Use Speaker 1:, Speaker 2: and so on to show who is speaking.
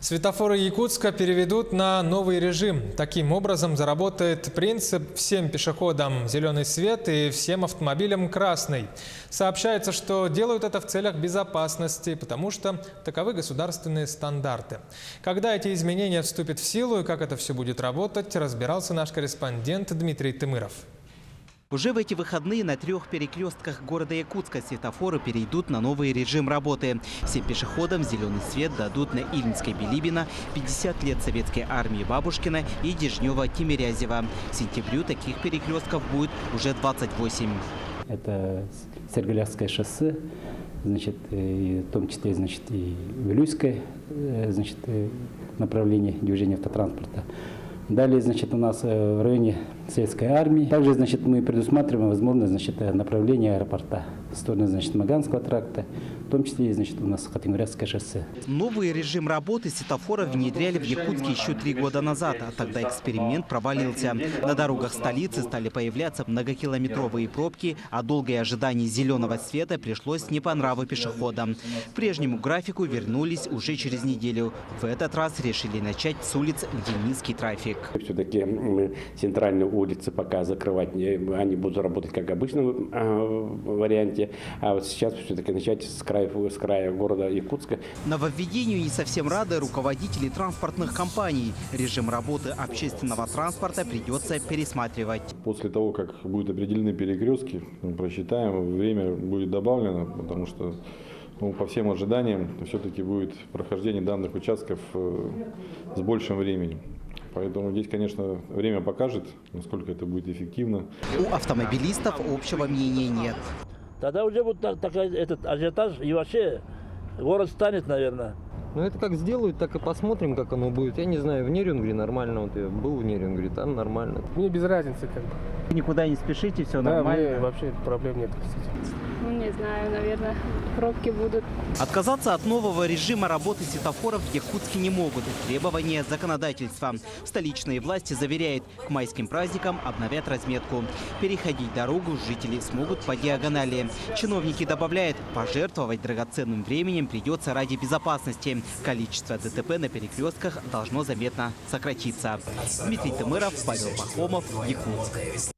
Speaker 1: Светофоры Якутска переведут на новый режим. Таким образом заработает принцип «всем пешеходам зеленый свет и всем автомобилям красный». Сообщается, что делают это в целях безопасности, потому что таковы государственные стандарты. Когда эти изменения вступят в силу и как это все будет работать, разбирался наш корреспондент Дмитрий Тымыров.
Speaker 2: Уже в эти выходные на 3 перекрестках города Якутска светофоры перейдут на новый режим работы. Всем пешеходам зеленый свет дадут на Ильинской Билибина, 50 лет советской армии Бабушкина и Дежнева-Тимирязева. К сентябрю таких перекрестков будет уже 28.
Speaker 3: Это Сергалякское шоссе, значит, и в том числе, значит, и Вилюйское, значит, направление движения автотранспорта. Далее, значит, у нас в районе Советской армии. Также, значит, мы предусматриваем возможность, значит, направления аэропорта в сторону, значит, Маганского тракта, в том числе, значит, у нас Хатынгурятское шоссе.
Speaker 2: Новый режим работы светофоров внедряли в Якутске еще 3 года назад, а тогда эксперимент провалился. На дорогах столицы стали появляться многокилометровые пробки, а долгое ожидание зеленого света пришлось не по нраву пешеходам. К прежнему графику вернулись уже через неделю. В этот раз решили начать с улиц, где низкий трафик.
Speaker 4: Все-таки центральные улицы пока закрывать, они будут работать как в обычном варианте, а вот сейчас все-таки начать с края города Якутска.
Speaker 2: Нововведению не совсем рады руководители транспортных компаний. Режим работы общественного транспорта придется пересматривать.
Speaker 5: После того, как будут определены перекрестки, мы просчитаем, время будет добавлено, потому что по всем ожиданиям все-таки будет прохождение данных участков с большим временем. Поэтому здесь, конечно, время покажет, насколько это будет эффективно.
Speaker 2: У автомобилистов общего мнения нет.
Speaker 6: Тогда уже будет этот ажиотаж, и вообще город станет, наверное.
Speaker 7: Ну это как сделают, так и посмотрим, как оно будет. Я не знаю, в Нерюнгри нормально, вот я был в Нерюнгри, там нормально.
Speaker 8: Мне без разницы как бы.
Speaker 2: Никуда не спешите, все
Speaker 8: Да,
Speaker 2: нормально?
Speaker 8: мне вообще проблем нет.
Speaker 9: Ну, не знаю, наверное, пробки будут.
Speaker 2: Отказаться от нового режима работы светофоров в Якутске не могут. Требования законодательства. Столичные власти заверяют, к майским праздникам обновят разметку. Переходить дорогу жители смогут по диагонали. Чиновники добавляют, пожертвовать драгоценным временем придется ради безопасности. Количество ДТП на перекрестках должно заметно сократиться. Дмитрий Тымыров, Павел Пахомов, Якутск.